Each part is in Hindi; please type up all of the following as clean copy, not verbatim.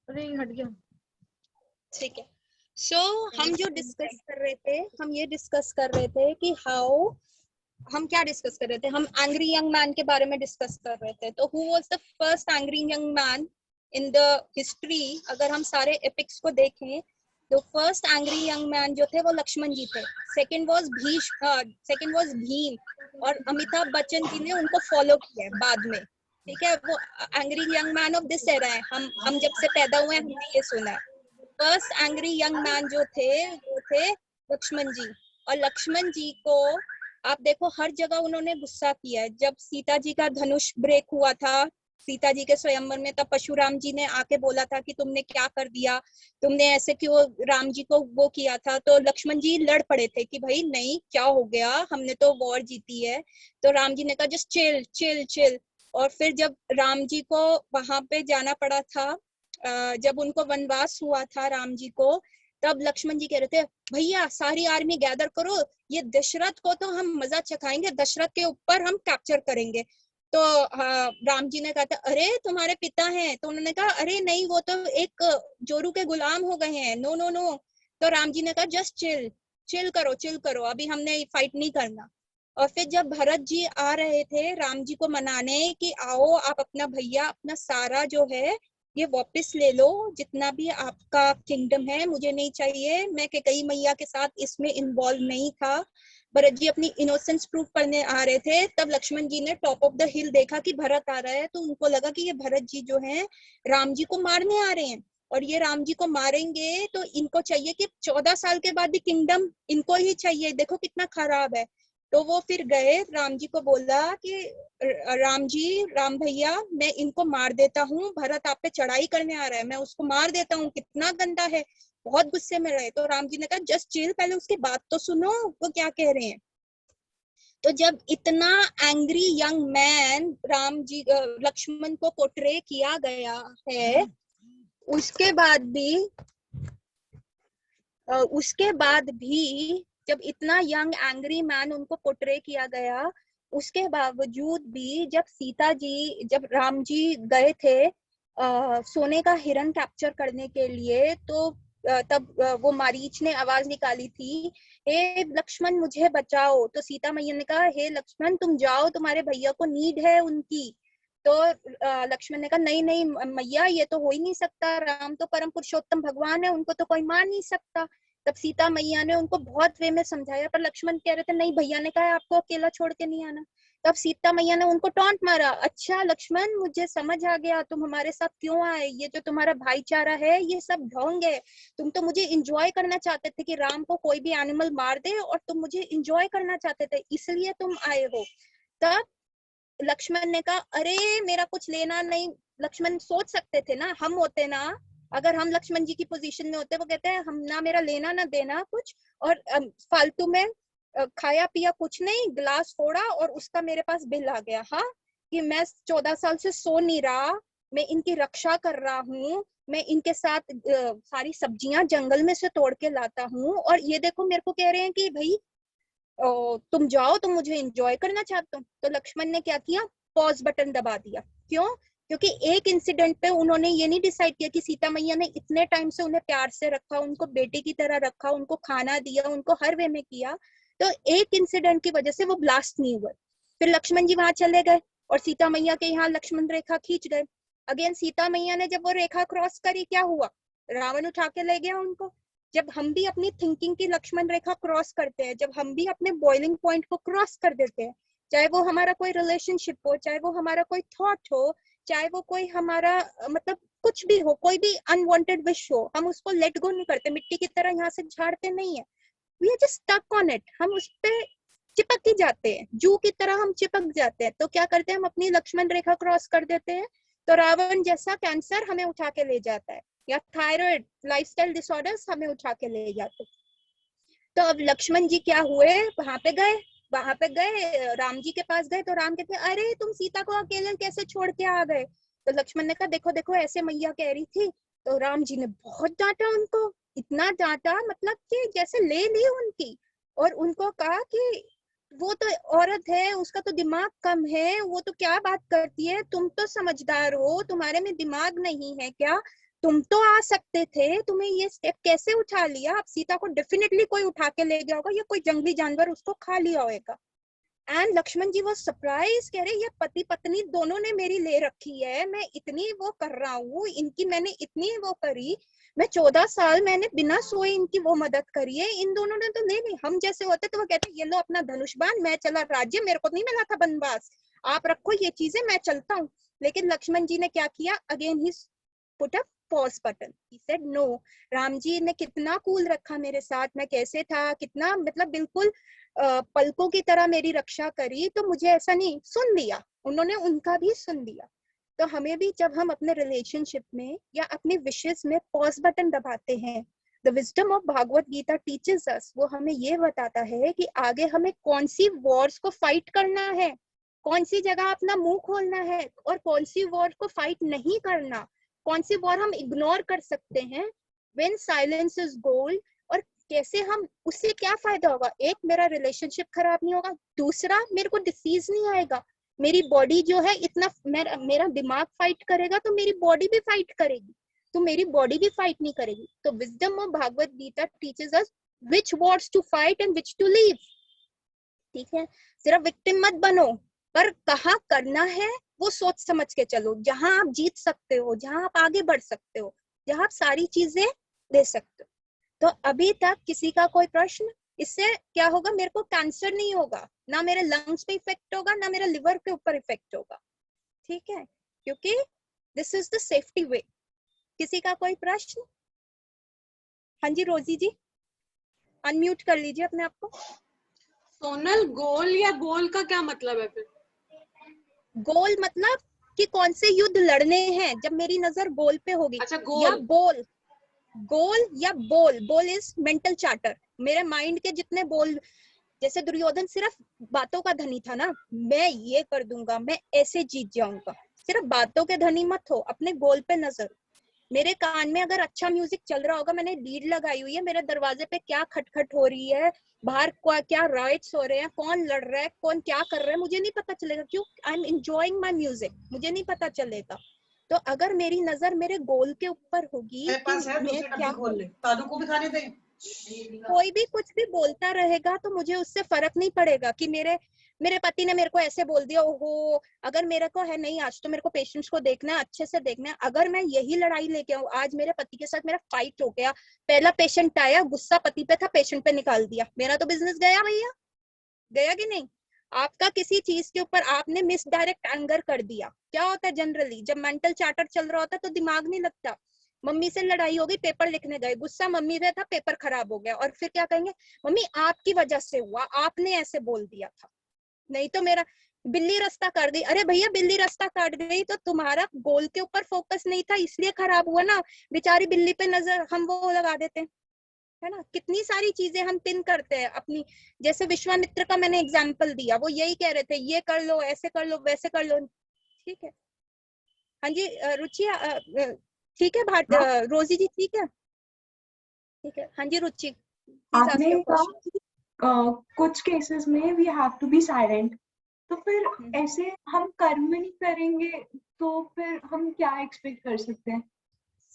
रिंग हट गया। ठीक है। सो हम जो डिस्कस कर रहे थे, हम ये डिस्कस कर रहे थे कि हाउ, हम क्या डिस्कस कर रहे थे, हम एंग्री यंग मैन के बारे में डिस्कस कर रहे थे। तो who was the first angry young man in the history? अगर हम सारे एपिक्स को देखें तो फर्स्ट एंग्री यंग मैन जो थे वो लक्ष्मण जी थे। सेकंड वाज भीम, और अमिताभ बच्चन जी ने उनको फॉलो किया है बाद में। ठीक है, वो angry young man of this era है। हम जब से पैदा हुए हैं हमने ये सुना है। फर्स्ट एंग्री यंग मैन जो थे वो थे लक्ष्मण जी। और लक्ष्मण जी को आप देखो हर जगह उन्होंने गुस्सा किया है। जब सीता जी का धनुष ब्रेक हुआ था सीता जी के स्वयंवर में, तब परशुराम जी ने आके बोला था कि तुमने क्या कर दिया, तुमने ऐसे क्यों राम जी को वो किया था। तो लक्ष्मण जी लड़ पड़े थे कि भाई नहीं, क्या हो गया, हमने तो वॉर जीती है। तो राम जी ने कहा जस्ट चिल चिल चिल। और फिर जब राम जी को वहां पे जाना पड़ा था, जब उनको वनवास हुआ था राम जी को, तब लक्ष्मण जी कह रहे थे भैया सारी आर्मी गैदर करो, ये दशरथ को तो हम मजा चखाएंगे, दशरथ के ऊपर हम कैप्चर करेंगे। तो राम जी ने कहा था अरे तुम्हारे पिता हैं, तो उन्होंने कहा अरे नहीं वो तो एक जोरू के गुलाम हो गए हैं, नो नो नो। तो राम जी ने कहा जस्ट चिल चिल करो, अभी हमने फाइट नहीं करना। और फिर जब भरत जी आ रहे थे राम जी को मनाने कि आओ आप अपना भैया अपना सारा जो है ये वापस ले लो, जितना भी आपका किंगडम है मुझे नहीं चाहिए, मैं कैकेयी मैया के साथ इसमें इन्वॉल्व नहीं था। भरत जी अपनी इनोसेंस प्रूव करने आ रहे थे, तब लक्ष्मण जी ने टॉप ऑफ द हिल देखा कि भरत आ रहा है, तो उनको लगा कि ये भरत जी जो हैं राम जी को मारने आ रहे हैं, और ये राम जी को मारेंगे तो इनको चाहिए कि 14 साल के बाद भी किंगडम इनको ही चाहिए, देखो कितना खराब है। तो वो फिर गए राम जी को बोला कि राम जी, राम भैया मैं इनको मार देता हूँ, भरत आप पे चढ़ाई करने आ रहा है, मैं उसको मार देता हूँ, कितना गंदा है। बहुत गुस्से में रहे। तो राम जी ने कहा जस्ट चिल, पहले उसकी बात तो सुनो वो क्या कह रहे हैं। तो जब इतना angry young man Ram ji Lakshman को पोर्ट्रे किया गया है, उसके बाद भी जब इतना यंग एंग्री मैन उनको पोर्ट्रे किया गया, उसके बावजूद भी जब राम जी गए थे सोने का हिरण कैप्चर करने के लिए, तो तब वो मारीच ने आवाज निकाली थी हे लक्ष्मण मुझे बचाओ। तो सीता मैया ने कहा हे लक्ष्मण तुम जाओ, तुम्हारे भैया को नीड है उनकी। तो लक्ष्मण ने कहा नहीं नहीं मैया ये तो हो ही नहीं सकता, राम तो परम पुरुषोत्तम भगवान है, उनको तो कोई मार नहीं सकता। तब सीता मैया ने उनको बहुत वे में समझाया, पर लक्ष्मण कह रहे थे नहीं भैया ने कहा आपको अकेला छोड़ के नहीं आना। तब सीता मैया ने उनको टॉन्ट मारा, अच्छा लक्ष्मण मुझे समझ आ गया तुम हमारे साथ क्यों आए, ये जो तुम्हारा भाईचारा है ये सब ढोंग है, तुम तो मुझे इंजॉय करना चाहते थे कि राम को कोई भी एनिमल मार दे, और तुम मुझे इंजॉय करना चाहते थे इसलिए तुम आए हो। तब लक्ष्मण ने कहा अरे मेरा कुछ लेना नहीं। लक्ष्मण सोच सकते थे ना, हम होते ना, अगर हम लक्ष्मण जी की पोजीशन में होते, वो कहते हैं हम ना मेरा लेना ना देना कुछ, और फालतू में खाया पिया कुछ नहीं, गिलास फोड़ा और उसका मेरे पास बिल आ गया। हाँ कि मैं 14 साल से सो नहीं रहा, मैं इनकी रक्षा कर रहा हूँ, मैं इनके साथ सारी सब्जियां जंगल में से तोड़ के लाता हूँ, और ये देखो मेरे को कह रहे हैं कि भाई तुम जाओ, तुम मुझे एंजॉय करना चाहते हो। तो लक्ष्मण ने क्या किया, पॉज बटन दबा दिया। क्यों? क्योंकि एक इंसिडेंट पे उन्होंने ये नहीं डिसाइड किया कि सीता मैया ने इतने टाइम से उन्हें प्यार से रखा, उनको बेटे की तरह रखा, उनको खाना दिया, उनको हर वे में किया, तो एक इंसिडेंट की वजह से वो ब्लास्ट नहीं हुए। फिर लक्ष्मण जी वहां चले गए और सीता मैया के यहाँ लक्ष्मण रेखा खींच गए। अगेन सीता मैया ने जब वो रेखा क्रॉस करी, क्या हुआ, रावण उठा के ले गया उनको। जब हम भी अपनी थिंकिंग की लक्ष्मण रेखा क्रॉस करते हैं, जब हम भी अपने बॉइलिंग पॉइंट को क्रॉस कर देते हैं, चाहे वो हमारा कोई रिलेशनशिप हो, चाहे वो हमारा कोई थॉट हो, चाहे वो कोई हमारा मतलब कुछ भी हो, कोई भी अनवांटेड विश हो, हम उसको लेट गो नहीं करते, मिट्टी की तरह यहाँ से झाड़ते नहीं है, we are just stuck on it, हम उस पे चिपक ही जाते हैं, जू की तरह हम चिपक जाते हैं। तो क्या करते हैं, हम अपनी लक्ष्मण रेखा क्रॉस कर देते हैं, तो रावण जैसा कैंसर हमें उठा के ले जाता है, या थायराइड लाइफस्टाइल डिसऑर्डर्स हमें उठा के ले जाते। तो अब लक्ष्मण जी क्या हुए, वहां पे गए राम जी के पास गए, तो राम कहते अरे तुम सीता को अकेले कैसे छोड़ के आ गए। तो लक्ष्मण ने कहा देखो देखो ऐसे मैया कह रही थी। तो राम जी ने बहुत डांटा उनको, इतना डांटा मतलब कि जैसे ले ली उनकी, और उनको कहा कि वो तो औरत है, उसका तो दिमाग कम है, वो तो क्या बात करती है, तुम तो समझदार हो, तुम्हारे में दिमाग नहीं है क्या, तुम तो आ सकते थे, तुम्हें ये स्टेप कैसे उठा लिया? अब सीता को डेफिनेटली कोई उठा के ले गया होगा, या कोई जंगली जानवर उसको खा लिया होगा। एंड लक्ष्मण जी वो सरप्राइज, कह रहे ये पति पत्नी दोनों ने मेरी ले रखी है, मैं इतनी वो कर रहा हूँ इनकी, मैंने इतनी वो करी, मैं 14 साल मैंने बिना सोए इनकी वो मदद करी है, इन दोनों ने तो ले ली। हम जैसे होते तो वो कहते ये लो अपना धनुष बाण, मैं चला राज्य, मेरे को नहीं मिला था बनवास, आप रखो ये चीजें, मैं चलता हूँ। लेकिन लक्ष्मण जी ने क्या किया? Again he put a pause button, he said no. Ram ji ने कितना कूल रखा मेरे साथ, मैं कैसे था, कितना मतलब बिल्कुल पलकों की तरह मेरी रक्षा करी, तो मुझे ऐसा नहीं, सुन लिया उन्होंने, उनका भी सुन लिया। तो हमें भी जब हम अपने रिलेशनशिप में या अपनी विशेष में पॉज बटन दबाते हैं, the wisdom of Bhagavad Gita teaches us, वो हमें ये बताता है कि आगे हमें कौन सी वॉर्स को फाइट करना है, कौन सी जगह अपना मुंह खोलना है, और कौन सी वॉर को फाइट नहीं करना, कौन सी वॉर हम इग्नोर कर सकते हैं, व्हेन साइलेंस इज गोल्ड, और कैसे हम, उससे क्या फायदा होगा? एक, मेरा रिलेशनशिप खराब नहीं होगा, दूसरा मेरे को डिसीज नहीं आएगा, मेरी बॉडी जो है इतना, मेरा दिमाग फाइट करेगा तो मेरी बॉडी भी फाइट करेगी, तो मेरी बॉडी भी फाइट नहीं करेगी। तो wisdom of Bhagavad Gita teaches us which wars to fight and which to leave. ठीक है, सिर्फ विक्टिम मत बनो, पर कहाँ करना है वो सोच समझ के चलो, जहां आप जीत सकते हो, जहां आप आगे बढ़ सकते हो, जहां आप सारी चीजें दे सकते हो। तो अभी तक किसी का कोई प्रश्न? इससे क्या होगा? मेरे को कैंसर नहीं होगा, ना मेरे लंग्स पे इफेक्ट होगा, ना मेरे लिवर के ऊपर इफेक्ट होगा। ठीक है, क्योंकि दिस इज द सेफ्टी वे। किसी का कोई प्रश्न? हाँ जी रोजी जी, अनम्यूट कर लीजिए अपने आप को। सोनल, गोल या बोल का क्या मतलब है फिर? गोल मतलब कि कौन से युद्ध लड़ने हैं, जब मेरी नजर गोल पे होगी। अच्छा, या गोल। बोल, गोल या बोल, बोल इज मेंटल चार्टर, मेरे माइंड के जितने बोल, जैसे दुर्योधन सिर्फ बातों का धनी था ना, मैं ये कर दूंगा, मैं ऐसे जीत जाऊंगा, सिर्फ बातों के धनी मत हो, अपने गोल पे नजर। मेरे कान में अगर अच्छा म्यूजिक चल रहा होगा, मैंने लीड लगाई हुई है, मेरे दरवाजे पे क्या खटखट हो रही है, बाहर क्या राइट्स हो रहे हैं, कौन लड़ रहा है, कौन क्या कर रहा है, मुझे नहीं पता चलेगा, क्यों? I am enjoying my music, मुझे नहीं पता चलेगा। तो अगर मेरी नजर मेरे गोल के ऊपर होगी कि मैं क्या खोल ले, दादू को भी खाने दे, कोई भी कुछ भी बोलता रहेगा तो मुझे उससे फर्क नहीं पड़ेगा कि मेरे पति ने मेरे को ऐसे बोल दिया, ओहो, अगर मेरे को है नहीं, आज तो मेरे को पेशेंट्स को देखना है, अच्छे से देखना है, अगर मैं यही लड़ाई लेके आऊं, आज मेरे पति के साथ मेरा फाइट हो गया, पहला पेशेंट आया, गुस्सा पति पे था, पेशेंट पे निकाल दिया, मेरा तो बिजनेस गया भैया, गया कि नहीं? आपका किसी चीज के ऊपर आपने मिस डायरेक्ट एंगर कर दिया, क्या होता है जनरली, जब मेंटल चार्टर चल रहा होता है तो दिमाग नहीं लगता। मम्मी से लड़ाई हो गई, पेपर लिखने गए, गुस्सा मम्मी पे था, पेपर खराब हो गया, और फिर क्या कहेंगे? मम्मी आपकी वजह से हुआ, आपने ऐसे बोल दिया था, नहीं तो मेरा, बिल्ली रास्ता काट गई, अरे भैया बिल्ली रास्ता काट गई तो तुम्हारा गोल के ऊपर फोकस नहीं था, इसलिए खराब हुआ ना, बेचारी बिल्ली पे नजर हम वो लगा देते हैं, है ना? कितनी सारी चीजें हम पिन करते हैं अपनी, जैसे विश्वामित्र का मैंने एग्जाम्पल दिया, वो यही कह रहे थे, ये कर लो, ऐसे कर लो, वैसे कर लो। ठीक है, हाँ जी रुचि, ठीक है, रोजी जी ठीक है, ठीक है, हाँ जी रुचि, प्लीज आस्क आपने योर कहा क्वेश्चन। कि कुछ केसेस में we have to be silent, तो फिर ऐसे हम कर्म नहीं करेंगे तो फिर हम क्या एक्सपेक्ट कर सकते हैं?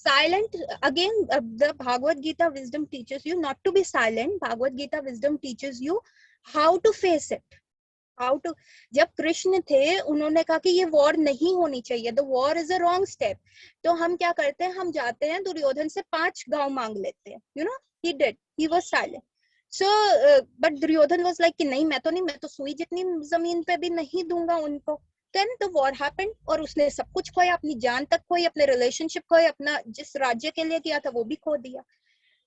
Silent, again, the Bhagavad Gita wisdom teaches you not to be silent. Bhagavad Gita wisdom teaches you how to face it, how to, जब कृष्ण थे उन्होंने कहा कि ये वॉर नहीं होनी चाहिए, the war is a wrong step, तो हम क्या करते हैं? हम जाते हैं दुर्योधन से 5 गांव मांग लेते हैं, you know, he did, he was silent. So but Duryodhan was like कि नहीं, मैं तो नहीं, मैं तो सुई जितनी जमीन पे भी नहीं दूंगा उनको। Then the war happened, और उसने सब कुछ खोया, अपनी जान तक खोई, अपने रिलेशनशिप खोए, अपना जिस राज्य के लिए किया था वो भी खो दिया।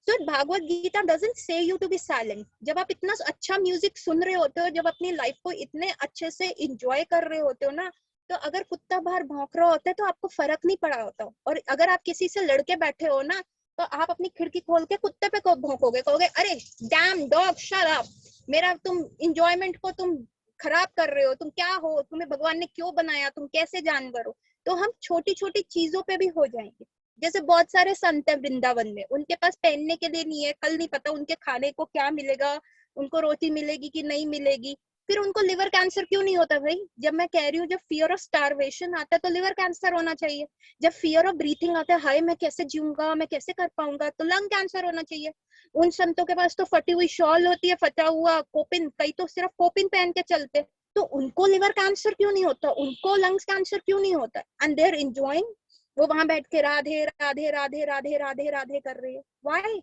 So Bhagavat Gita doesn't say you to be silent. जब आप इतना अच्छा म्यूजिक सुन रहे होते हो, जब अपनी लाइफ को इतने अच्छे से इंजॉय कर रहे होते हो ना, तो अगर कुत्ता बाहर भौंक रहा होता है तो आपको फर्क नहीं पड़ा होता, और अगर आप किसी से लड़के बैठे हो ना, तो आप अपनी खिड़की खोल के कुत्ते पे भौंकोगे, कहोगे अरे डैम डॉग शट अप, मेरा तुम इंजॉयमेंट को तुम खराब कर रहे हो, तुम क्या हो, तुम्हें भगवान ने क्यों बनाया, तुम कैसे जानवर हो। तो हम छोटी छोटी चीजों पे भी हो जाएंगे। जैसे बहुत सारे संत है वृंदावन में, उनके पास पहनने के लिए नहीं है, कल नहीं पता उनके खाने को क्या मिलेगा, उनको रोटी मिलेगी कि नहीं मिलेगी, फिर उनको लिवर कैंसर क्यों नहीं होता भाई? जब मैं कह रही हूँ, जब फियर ऑफ स्टारवेशन आता है तो लिवर कैंसर होना चाहिए। जब फियर ऑफ ब्रीथिंग आता है, हाय मैं कैसे जीऊंगा, मैं कैसे कर पाऊंगा, तो लंग कैंसर होना चाहिए। उन संतों के पास तो फटी हुई शॉल होती है, फटा हुआ कोपिन, कई तो सिर्फ कोपिन पहन के चलते, तो उनको लिवर कैंसर क्यों नहीं होता, उनको लंग्स कैंसर क्यों नहीं होता? एंड दे आर एंजॉयिंग, वो वहां बैठ के राधे राधे राधे राधे राधे राधे कर रही है। व्हाई?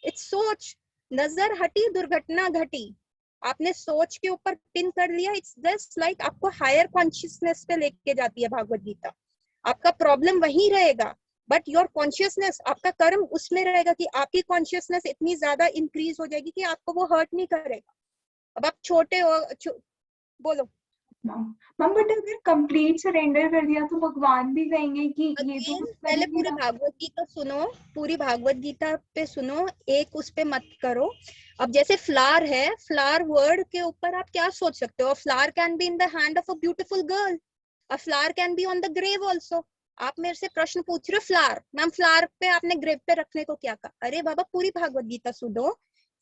इट्स सोच, नजर हटी दुर्घटना घटी। आपने सोच के ऊपर पिन कर लिया। इट्स जस्ट लाइक आपको हायर कॉन्शियसनेस पे लेके जाती है भागवत गीता। आपका प्रॉब्लम वही रहेगा, बट योर कॉन्शियसनेस, आपका कर्म उसमें रहेगा कि आपकी कॉन्शियसनेस इतनी ज्यादा इंक्रीज हो जाएगी कि आपको वो हर्ट नहीं करेगा। अब आप छोटे हो, बोलो मैम बट अगर कंप्लीट सरेंडर कर दिया तो भगवान भी कहेंगे कि ये तो कुछ कर पहले ही नहीं पूरी रहा। भागवत गीता सुनो, पूरी भागवत गीता पे सुनो, एक उस पे मत करो। अब जैसे फ्लावर है, फ्लावर वर्ड के ऊपर आप क्या सोच सकते हो? Flower can be in the hand of a beautiful girl, a flower can be on the grave also. आप मेरे से प्रश्न पूछ रहे हो फ्लावर, मैम फ्लावर पे आपने ग्रेव पे रखने को क्या कहा? अरे बाबा पूरी भागवत गीता सुनो,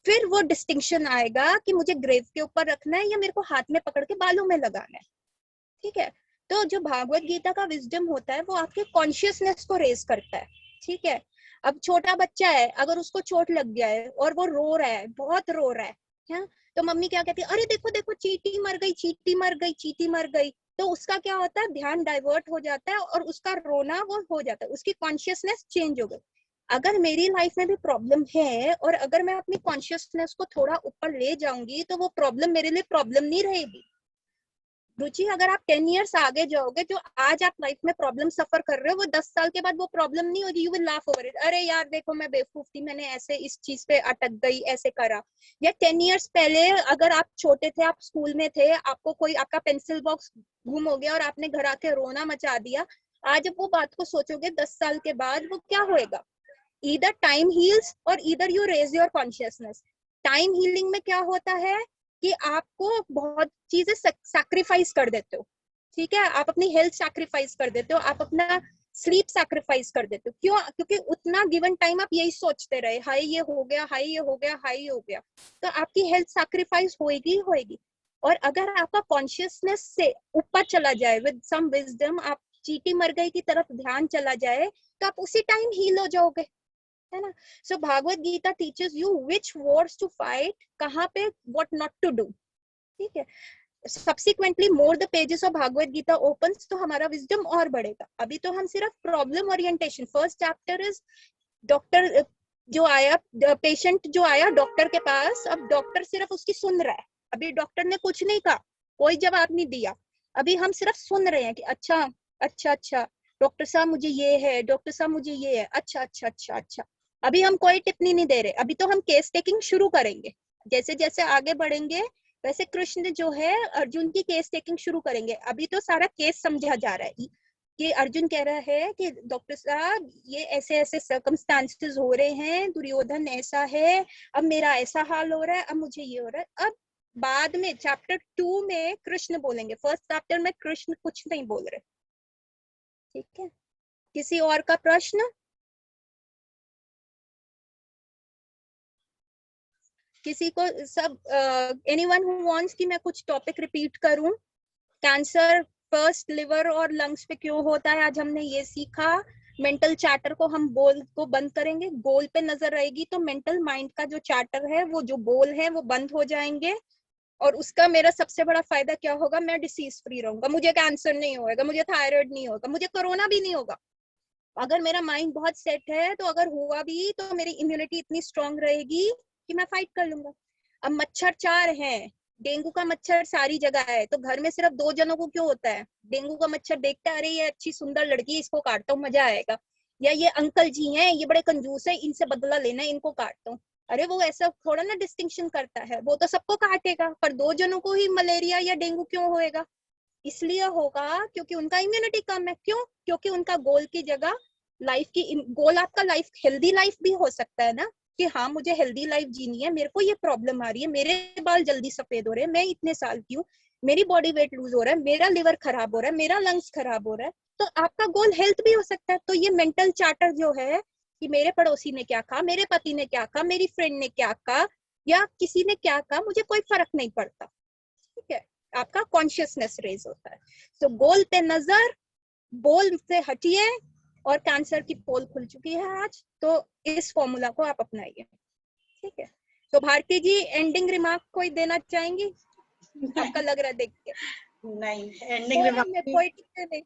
फिर वो डिस्टिंक्शन आएगा कि मुझे ग्रेव के ऊपर रखना है या मेरे को हाथ में पकड़ के बालों में लगाना है। ठीक है, तो जो भागवत गीता का विजडम होता है वो आपके कॉन्शियसनेस को रेज करता है। ठीक है, अब छोटा बच्चा है, अगर उसको चोट लग गया है और वो रो रहा है, बहुत रो रहा है, तो मम्मी क्या कहती है? अरे देखो देखो चींटी मर गई, चींटी मर गई, चींटी मर गई। तो उसका क्या होता है? ध्यान डाइवर्ट हो जाता है और उसका रोना वो हो जाता है, उसकी कॉन्शियसनेस चेंज हो गई। अगर मेरी लाइफ में भी प्रॉब्लम है और अगर मैं अपनी कॉन्शियसनेस को थोड़ा ऊपर ले जाऊंगी तो वो प्रॉब्लम मेरे लिए प्रॉब्लम नहीं रहेगी। रुचि, अगर आप 10 इयर्स आगे जाओगे, जो आज आप लाइफ में प्रॉब्लम सफर कर रहे हो, वो 10 साल के बाद वो प्रॉब्लम नहीं होगी। You will laugh over it, अरे यार देखो मैं बेवकूफ थी, मैंने ऐसे इस चीज पे अटक गई, ऐसे करा। या 10 इयर्स पहले अगर आप छोटे थे, आप स्कूल में थे, आपको कोई आपका पेंसिल बॉक्स गुम हो गया और आपने घर आके रोना मचा दिया, आज वो बात को सोचोगे 10 साल के बाद, वो क्या होएगा? ईदर टाइम हील्स और either you raise your consciousness. Time healing में क्या होता है कि आपको बहुत चीजें सैक्रिफाइस कर देते हो। ठीक है, आप अपनी हेल्थ सैक्रिफाइस कर देते हो, आप अपना स्लीप सैक्रिफाइस कर देते हो। क्यों? क्योंकि उतना गिवन टाइम आप यही सोचते रहे, हाय ये हो गया, हाय ये हो गया, हाय ये हो गया, तो आपकी हेल्थ सैक्रिफाइस होएगी होएगी। और अगर आपका कॉन्शियसनेस से ऊपर चला जाए विद सम विजडम, आप चींटी मर गई की तरफ ध्यान चला जाए, तो आप उसी टाइम हील हो जाओगे, है ना? So Bhagavad Gita teaches you which wars to fight, कहाँ पे व्हाट नॉट टू डू। ठीक है, subsequently more the pages of Bhagavad Gita opens, तो हमारा विजडम और बढ़ेगा। अभी तो हम सिर्फ problem orientation, first chapter is doctor जो आया, पेशेंट जो आया डॉक्टर के पास, अब डॉक्टर सिर्फ उसकी सुन रहा है। अभी डॉक्टर ने कुछ नहीं कहा, कोई जवाब नहीं दिया, अभी हम सिर्फ सुन रहे हैं कि अच्छा अच्छा अच्छा डॉक्टर साहब मुझे ये है, डॉक्टर साहब मुझे ये है, अच्छा अच्छा अच्छा अच्छा। अभी हम कोई टिप्पणी नहीं दे रहे, अभी तो हम केस टेकिंग शुरू करेंगे। जैसे जैसे आगे बढ़ेंगे वैसे कृष्ण जो है अर्जुन की केस टेकिंग शुरू करेंगे। अभी तो सारा केस समझा जा रहा है कि अर्जुन कह रहा है कि डॉक्टर साहब ये ऐसे ऐसे सर्कमस्टांसेस हो रहे हैं, दुर्योधन ऐसा है, अब मेरा ऐसा हाल हो रहा है, अब मुझे ये हो रहा है। अब बाद में चैप्टर 2 में कृष्ण बोलेंगे, फर्स्ट चैप्टर में कृष्ण कुछ नहीं बोल रहे। ठीक है, किसी और का प्रश्न? किसी को सब एनीवन हु वांट्स कि मैं कुछ टॉपिक रिपीट करूं? कैंसर फर्स्ट लिवर और लंग्स पे क्यों होता है, आज हमने ये सीखा। मेंटल चैटर को हम बोल को बंद करेंगे, गोल पे नजर रहेगी तो मेंटल माइंड का जो चैटर है, वो जो बोल है वो बंद हो जाएंगे। और उसका मेरा सबसे बड़ा फायदा क्या होगा? मैं डिसीज फ्री रहूंगा, मुझे कैंसर नहीं होगा, मुझे थायराइड नहीं होगा, मुझे कोरोना भी नहीं होगा। अगर मेरा माइंड बहुत सेट है तो अगर हुआ भी तो मेरी इम्यूनिटी इतनी स्ट्रांग रहेगी कि मैं फाइट कर लूंगा। अब मच्छर 4 हैं, डेंगू का मच्छर सारी जगह है, तो घर में सिर्फ 2 जनों को क्यों होता है? डेंगू का मच्छर देखता है, अरे ये अच्छी सुंदर लड़की है, इसको काटता हूँ मजा आएगा, या ये अंकल जी हैं ये बड़े कंजूस है, इनसे बदला लेना है, इनको काटता हूँ। अरे वो ऐसा थोड़ा ना डिस्टिंक्शन करता है, वो तो सबको काटेगा, पर 2 जनों को ही मलेरिया या डेंगू क्यों होएगा? इसलिए होगा क्योंकि उनका इम्यूनिटी कम है। क्यों? क्योंकि उनका गोल की जगह लाइफ की गोल, आपका लाइफ हेल्दी लाइफ भी हो सकता है ना, कि हाँ मुझे हेल्दी लाइफ जीनी है, मेरे को ये प्रॉब्लम आ रही है, मेरे बाल जल्दी सफेद हो रहे हैं, मैं इतने साल की हूँ, मेरी बॉडी वेट लूज हो रहा है, मेरा लिवर खराब हो रहा है, मेरा लंग्स खराब हो रहा है, तो आपका गोल हेल्थ भी हो सकता है। तो ये मेंटल चार्टर जो है कि मेरे पड़ोसी ने क्या कहा, मेरे पति ने क्या कहा, मेरी फ्रेंड ने क्या कहा, या किसी ने क्या कहा, मुझे कोई फर्क नहीं पड़ता। आपका कॉन्शियसनेस रेज होता है। सो गोल पे नजर, बोल से हटिए, और कैंसर की पोल खुल चुकी है आज, तो इस फॉर्मूला को आप अपनाइए, ठीक है। तो भारती जी, एंडिंग रिमार्क कोई देना चाहेंगी? आपका लग रहा है देख के। नहीं, एंडिंग रिमार्क नहीं,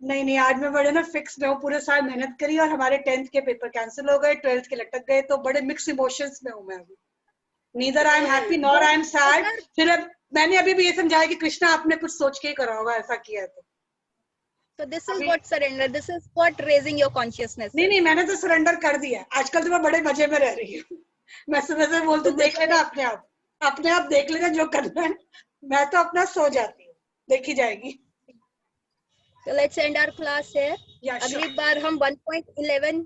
नहीं नहीं, आज मैं बड़े ना फिक्स में हूँ, पूरे साल मेहनत करी और हमारे 10th के पेपर कैंसिल हो गए, 12th के लटक गए, तो बड़े मिक्स इमोशंस में हूँ मैं अभी। Neither I am happy nor I am sad. फिर अब मैंने अभी भी ये समझाया कि कृष्णा आपने कुछ सोच के ही करा होगा, ऐसा किया है तो। So this is what surrender, this is what raising your consciousness. नहीं नहीं, मैंने तो सरेंडर कर दिया। आजकल तो मैं बड़े मजे में रह रही हूँ। मैं सुबह से बोलती देख लेना, अपने आप देख लेना जो करना है। मैं तो अपना सो जाती हूँ, देखी जाएगी। So let's end our class here. अगली बार हम 1.11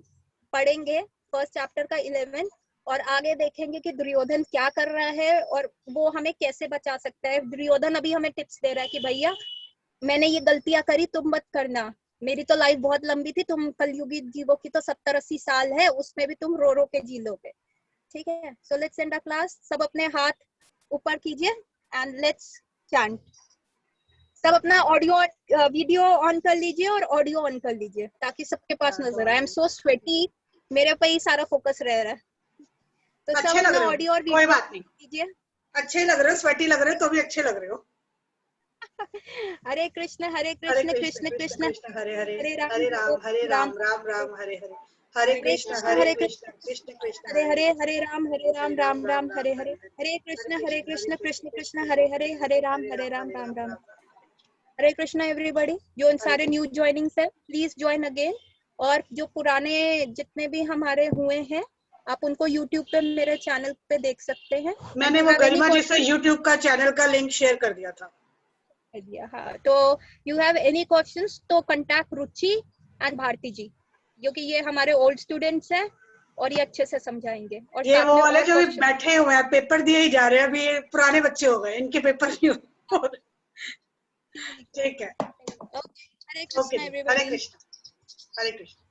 पढ़ेंगे, फर्स्ट चैप्टर का 11, और आगे देखेंगे कि दुर्योधन क्या कर रहा है और वो हमें कैसे बचा सकता है। दुर्योधन अभी हमें टिप्स दे रहा है कि भैया मैंने ये गलतियां करी, तुम मत करना, मेरी तो लाइफ बहुत लंबी थी, तुम कलयुगी जीवो की तो 70-80 साल है, उसमें भी तुम रो रो के जी लोगे, ठीक है। So let's end the class. सब अपने हाथ ऊपर कीजिए एंड लेट्स चैंट। सब अपना ऑडियो वीडियो ऑन कर लीजिए और ऑडियो ऑन कर लीजिए ताकि सबके पास नजर आए। आई एम सो स्वेटी, मेरे पे ही सारा फोकस रह रहा है, तो सब अपना ऑडियो और वीडियो कीजिए। अच्छे लग रहे हो, स्वेटी लग रहे हो तो भी अच्छे लग रहे हो। हरे कृष्ण कृष्ण कृष्ण हरे हरे, हरे हरे राम राम राम हरे हरे, हरे कृष्ण कृष्ण कृष्ण हरे हरे राम राम राम हरे हरे, हरे कृष्ण कृष्ण कृष्ण हरे हरे, हरे राम राम राम। हरे कृष्णा एवरीबॉडी। जो इन सारे न्यू ज्वाइनिंग्स है प्लीज ज्वाइन अगेन, और जो पुराने जितने भी हमारे हुए हैं आप उनको YouTube पे मेरे चैनल पे देख सकते हैं। मैंने वो गरिमा जी से YouTube का चैनल का लिंक शेयर कर दिया था। हाँ, तो यू हैव एनी क्वेश्चंस तो कांटेक्ट रुचि एंड भारती जी, क्योंकि ये हमारे ओल्ड स्टूडेंट्स हैं और ये अच्छे से समझाएंगे। और ये वो वाले जो बैठे हुए हैं पेपर दिए ही जा रहे हैं, अभी पुराने बच्चे हो गए, इनके पेपर नहीं हो। ठीक है, हरे कृष्ण एवरीबॉडी। हरे कृष्ण।